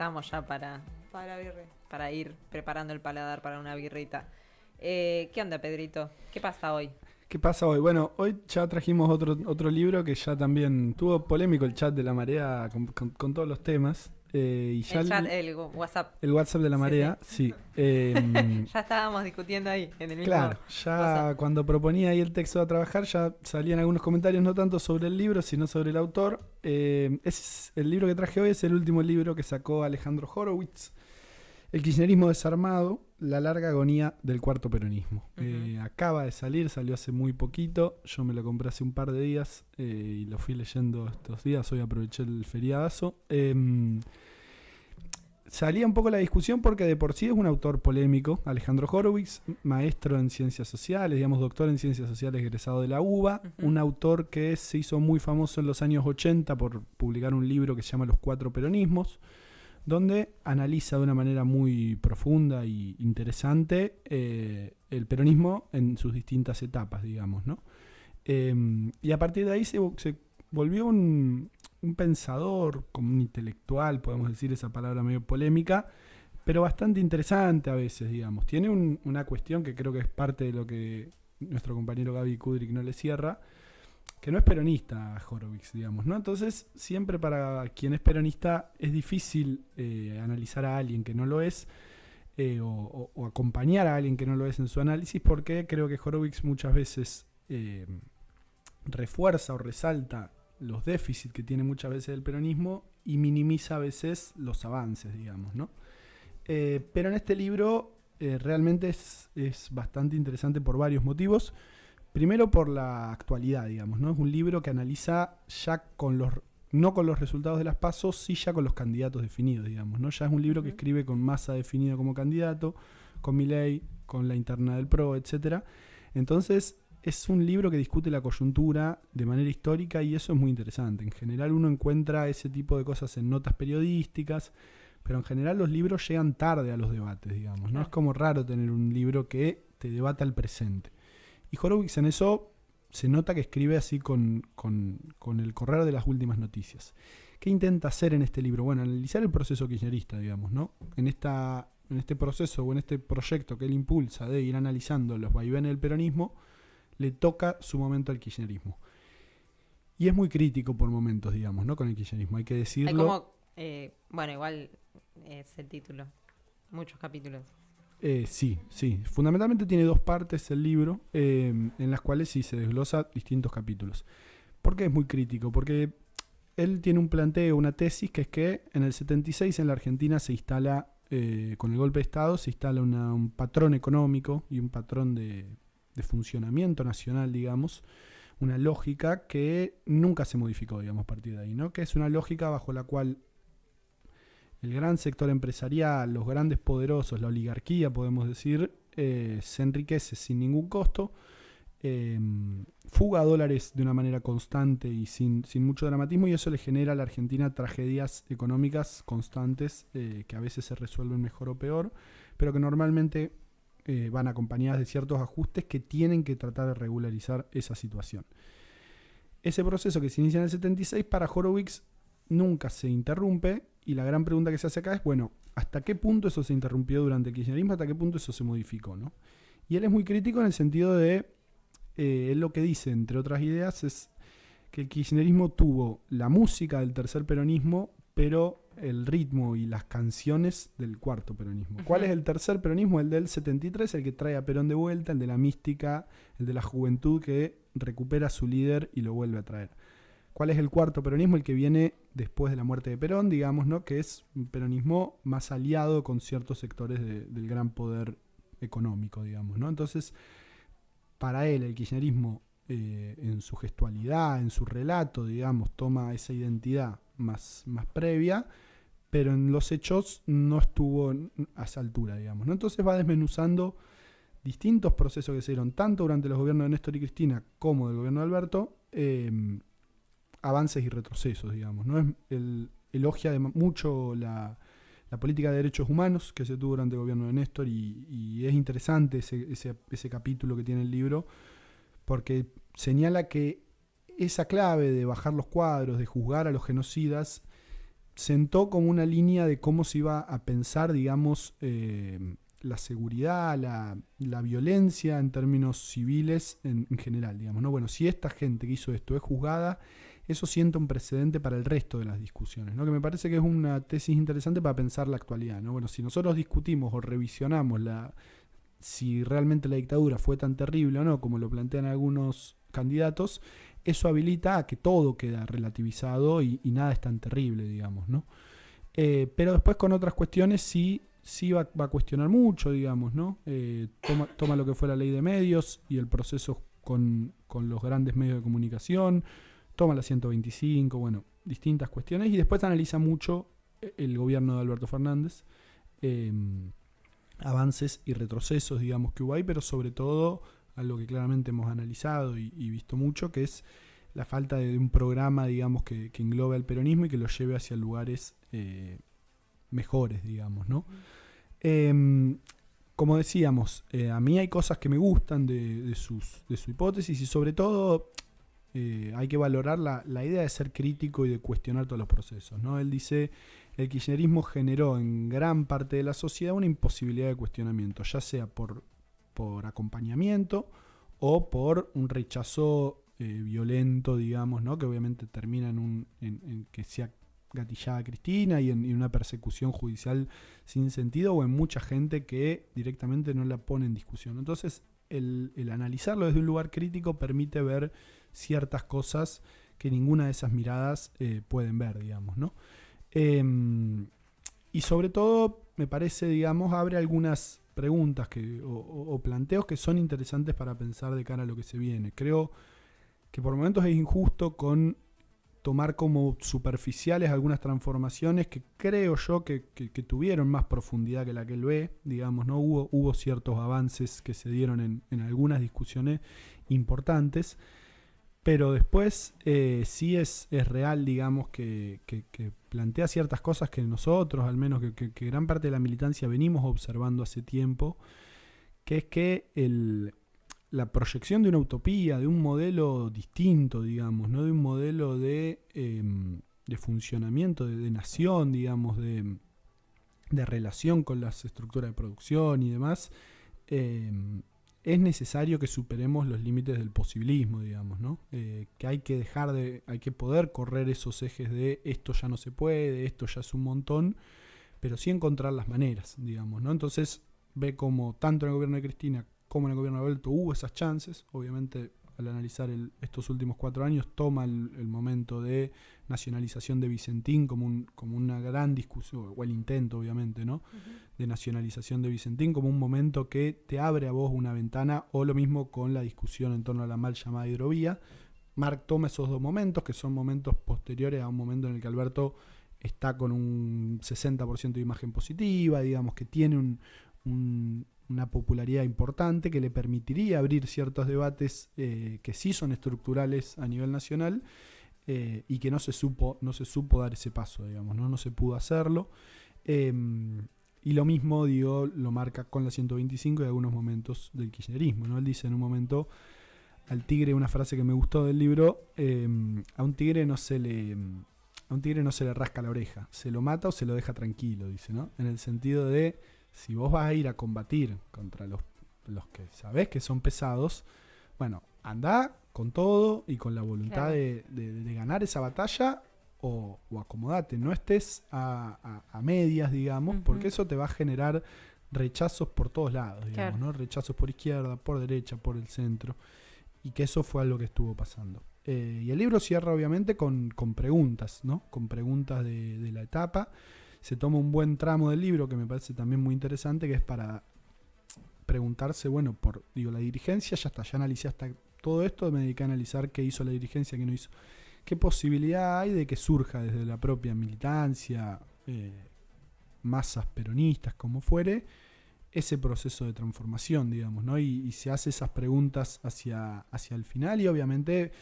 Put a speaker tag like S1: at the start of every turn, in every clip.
S1: Estamos ya
S2: Birre.
S1: para ir preparando el paladar para una birrita. ¿Qué onda, Pedrito? ¿Qué pasa hoy?
S3: ¿Qué pasa hoy? Bueno, hoy ya trajimos otro libro que ya también tuvo polémico el chat de la marea con todos los temas. Y ya
S1: El chat, el WhatsApp.
S3: el WhatsApp de la marea, sí.
S1: Ya estábamos discutiendo ahí, en el mismo
S3: Claro, ya
S1: WhatsApp.
S3: cuando proponía ahí el texto a trabajar ya salían algunos comentarios no tanto sobre el libro, sino sobre el autor. El libro que traje hoy es el último libro que sacó Alejandro Horowitz, El kirchnerismo desarmado, la larga agonía del cuarto peronismo. Acaba de salir, salió hace muy poquito, yo me lo compré hace un par de días y lo fui leyendo estos días, hoy aproveché el feriadazo. Salía un poco la discusión porque de por sí es un autor polémico, Alejandro Horowitz, maestro en ciencias sociales, digamos doctor en ciencias sociales egresado de la UBA, un autor que se hizo muy famoso en los años 80 por publicar un libro que se llama Los Cuatro Peronismos, donde analiza de una manera muy profunda e interesante el peronismo en sus distintas etapas, digamos, ¿no? Y a partir de ahí se volvió un pensador, como un intelectual, podemos decir esa palabra medio polémica, pero bastante interesante a veces, digamos. Tiene una cuestión que creo que es parte de lo que nuestro compañero Gaby Kudrik no le cierra, que no es peronista Horowitz, digamos, ¿no? Entonces, siempre para quien es peronista es difícil analizar a alguien que no lo es, o acompañar a alguien que no lo es en su análisis, porque creo que Horowitz muchas veces refuerza o resalta los déficits que tiene muchas veces el peronismo y minimiza a veces los avances, digamos, ¿no? Pero en este libro realmente es bastante interesante por varios motivos. Primero por la actualidad, digamos, ¿no? Es un libro que analiza ya no con los resultados de las PASO, sí ya con los candidatos definidos, digamos, ¿no? Ya es un libro que escribe con Massa definido como candidato, con Milei, con la interna del PRO, etc. Entonces, es un libro que discute la coyuntura de manera histórica y eso es muy interesante. En general uno encuentra ese tipo de cosas en notas periodísticas, pero en general los libros llegan tarde a los debates, digamos, ¿no? Es como raro tener un libro que te debata el presente. Y Horowitz en eso se nota que escribe así con el correr de las últimas noticias. ¿Qué intenta hacer en este libro? Bueno, analizar el proceso kirchnerista, digamos, ¿no? En este proceso o en este proyecto que él impulsa de ir analizando los vaivenes del peronismo, le toca su momento al kirchnerismo. Y es muy crítico por momentos, digamos, ¿no? Con el kirchnerismo, hay que decirlo.
S1: Hay como, bueno, igual es el título. Muchos capítulos.
S3: Sí. Fundamentalmente tiene dos partes el libro, en las cuales sí se desglosa distintos capítulos. ¿Por qué es muy crítico? Porque él tiene un planteo, una tesis, que es que en el 76 en la Argentina se instala, con el golpe de Estado, se instala un patrón económico y un patrón de funcionamiento nacional, digamos, una lógica que nunca se modificó, digamos, a partir de ahí, ¿no? Que es una lógica bajo la cual el gran sector empresarial, los grandes poderosos, la oligarquía, podemos decir, se enriquece sin ningún costo, fuga dólares de una manera constante y sin mucho dramatismo, y eso le genera a la Argentina tragedias económicas constantes que a veces se resuelven mejor o peor, pero que normalmente van acompañadas de ciertos ajustes que tienen que tratar de regularizar esa situación. Ese proceso que se inicia en el 76 para Horowitz nunca se interrumpe, y la gran pregunta que se hace acá es, bueno, ¿hasta qué punto eso se interrumpió durante el kirchnerismo? ¿Hasta qué punto eso se modificó, ¿no? Y él es muy crítico en el sentido de, él lo que dice, entre otras ideas, es que el kirchnerismo tuvo la música del tercer peronismo, pero el ritmo y las canciones del cuarto peronismo. ¿Cuál es el tercer peronismo? El del 73, el que trae a Perón de vuelta, el de la mística, el de la juventud que recupera a su líder y lo vuelve a traer. ¿Cuál es el cuarto peronismo? El que viene después de la muerte de Perón, digamos, ¿no? Que es un peronismo más aliado con ciertos sectores del gran poder económico, digamos, ¿no? Entonces, para él, el kirchnerismo, en su gestualidad, en su relato, digamos, toma esa identidad más previa, pero en los hechos no estuvo a esa altura, digamos, ¿no? Entonces va desmenuzando distintos procesos que se dieron tanto durante los gobiernos de Néstor y Cristina como del gobierno de Alberto, avances y retrocesos, digamos, ¿no? Elogia mucho la política de derechos humanos que se tuvo durante el gobierno de Néstor y es interesante ese capítulo que tiene el libro porque señala que esa clave de bajar los cuadros, de juzgar a los genocidas, sentó como una línea de cómo se iba a pensar, digamos, la seguridad, la violencia en términos civiles en general, digamos, ¿no? Bueno, si esta gente que hizo esto es juzgada, eso sienta un precedente para el resto de las discusiones, ¿no? Que me parece que es una tesis interesante para pensar la actualidad, ¿no? Bueno, si nosotros discutimos o revisionamos si realmente la dictadura fue tan terrible o no, como lo plantean algunos candidatos, eso habilita a que todo queda relativizado y nada es tan terrible, digamos, ¿no? Pero después con otras cuestiones sí va a cuestionar mucho, digamos, ¿no? Toma lo que fue la ley de medios y el proceso con los grandes medios de comunicación, toma la 125, bueno, distintas cuestiones, y después analiza mucho el gobierno de Alberto Fernández, avances y retrocesos, digamos, que hubo ahí, pero sobre todo algo que claramente hemos analizado y visto mucho, que es la falta de un programa, digamos, que englobe al peronismo y que lo lleve hacia lugares mejores, digamos, ¿no? Como decíamos, a mí hay cosas que me gustan de su hipótesis, y sobre todo hay que valorar la idea de ser crítico y de cuestionar todos los procesos, ¿no? Él dice: el kirchnerismo generó en gran parte de la sociedad una imposibilidad de cuestionamiento, ya sea por acompañamiento o por un rechazo violento, digamos, ¿no? Que obviamente termina en que sea gatillada Cristina y en una persecución judicial sin sentido, o en mucha gente que directamente no la pone en discusión. Entonces, el analizarlo desde un lugar crítico permite ver ciertas cosas que ninguna de esas miradas pueden ver, digamos, ¿no? Y sobre todo, me parece, digamos, abre algunas preguntas o planteos que son interesantes para pensar de cara a lo que se viene. Creo que por momentos es injusto con tomar como superficiales algunas transformaciones que creo yo que tuvieron más profundidad que la que él ve, digamos, ¿no? Hubo ciertos avances que se dieron en algunas discusiones importantes, pero después sí es real, digamos, que plantea ciertas cosas que nosotros, al menos que gran parte de la militancia venimos observando hace tiempo, que es que la proyección de una utopía, de un modelo distinto, digamos, ¿no? De un modelo de funcionamiento, de nación, digamos, de relación con las estructuras de producción y demás, es necesario que superemos los límites del posibilismo, digamos, ¿no? Que hay que poder correr esos ejes de esto ya no se puede, esto ya es un montón, pero sí encontrar las maneras, digamos, ¿no? Entonces ve como tanto en el gobierno de Cristina como en el gobierno de Alberto hubo esas chances. Obviamente, al analizar estos últimos 4 años, toma el momento de nacionalización de Vicentín como una gran discusión, o el intento, obviamente, ¿no? De nacionalización de Vicentín como un momento que te abre a vos una ventana, o lo mismo con la discusión en torno a la mal llamada hidrovía. Marc toma esos dos momentos, que son momentos posteriores a un momento en el que Alberto está con un 60% de imagen positiva, digamos, que tiene una popularidad importante que le permitiría abrir ciertos debates que sí son estructurales a nivel nacional, y que no se supo dar ese paso, digamos, no se pudo hacerlo. Y lo mismo, digo, lo marca con la 125 y algunos momentos del kirchnerismo, ¿no? Él dice en un momento al tigre, una frase que me gustó del libro: a un tigre no se le rasca la oreja, se lo mata o se lo deja tranquilo, dice, ¿no? En el sentido de, si vos vas a ir a combatir contra los que sabés que son pesados, bueno, andá con todo y con la voluntad, claro, de ganar esa batalla, o acomodate, no estés a medias, digamos, porque eso te va a generar rechazos por todos lados, digamos, claro, ¿no? Rechazos por izquierda, por derecha, por el centro, y que eso fue algo que estuvo pasando. Y el libro cierra obviamente con preguntas, ¿no? Con preguntas de la etapa. Se toma un buen tramo del libro que me parece también muy interesante, que es para preguntarse, bueno, la dirigencia, ya está, ya analicé hasta todo esto, me dediqué a analizar qué hizo la dirigencia, qué no hizo. ¿Qué posibilidad hay de que surja desde la propia militancia, masas peronistas, como fuere, ese proceso de transformación, digamos, ¿no? Y se hace esas preguntas hacia el final, y obviamente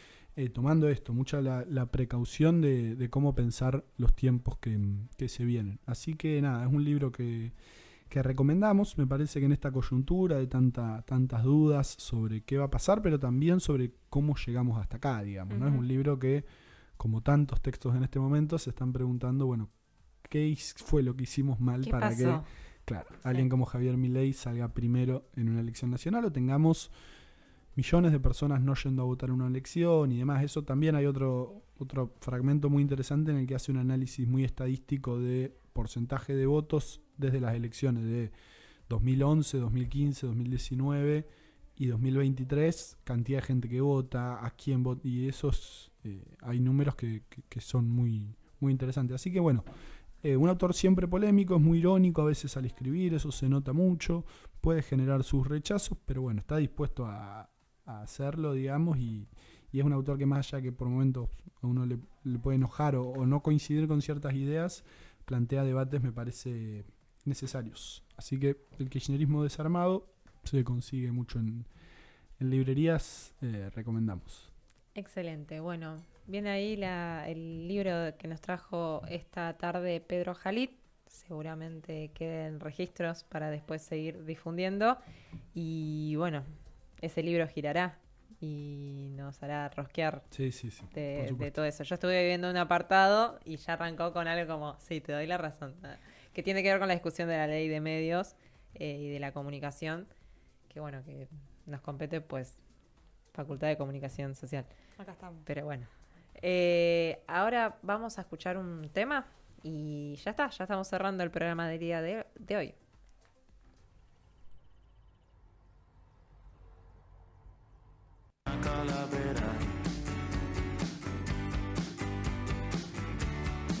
S3: tomando esto, mucha la precaución de cómo pensar los tiempos que se vienen. Así que nada, es un libro que recomendamos. Me parece que en esta coyuntura de tantas dudas sobre qué va a pasar, pero también sobre cómo llegamos hasta acá, digamos, ¿no? Es un libro que, como tantos textos en este momento, se están preguntando, bueno, fue lo que hicimos mal
S1: ¿Qué
S3: para
S1: pasó?
S3: que, claro,
S1: Sí.
S3: alguien como Javier Milei salga primero en una elección nacional o tengamos millones de personas no yendo a votar en una elección y demás? Eso también hay otro fragmento muy interesante en el que hace un análisis muy estadístico de porcentaje de votos desde las elecciones de 2011, 2015, 2019 y 2023, cantidad de gente que vota, a quién vota, y esos hay números que son muy, muy interesantes. Así que bueno, un autor siempre polémico, es muy irónico a veces al escribir, eso se nota mucho, puede generar sus rechazos, pero bueno, está dispuesto a hacerlo, digamos, y es un autor que más allá que por momentos a uno le puede enojar o no coincidir con ciertas ideas, plantea debates, me parece, necesarios. Así que el kirchnerismo desarmado se consigue mucho en librerías, recomendamos.
S1: Excelente. Bueno, viene ahí el libro que nos trajo esta tarde Pedro Jalit. Seguramente queden registros para después seguir difundiendo. Y bueno, ese libro girará y nos hará rosquear
S3: Sí, sí, sí.
S1: de todo eso. Yo estuve viendo un apartado y ya arrancó con algo como, sí, te doy la razón, que tiene que ver con la discusión de la ley de medios y de la comunicación, que bueno, que nos compete pues Facultad de Comunicación Social.
S2: Acá estamos.
S1: Pero bueno, ahora vamos a escuchar un tema y ya está, ya estamos cerrando el programa del día de hoy.
S4: Calavera.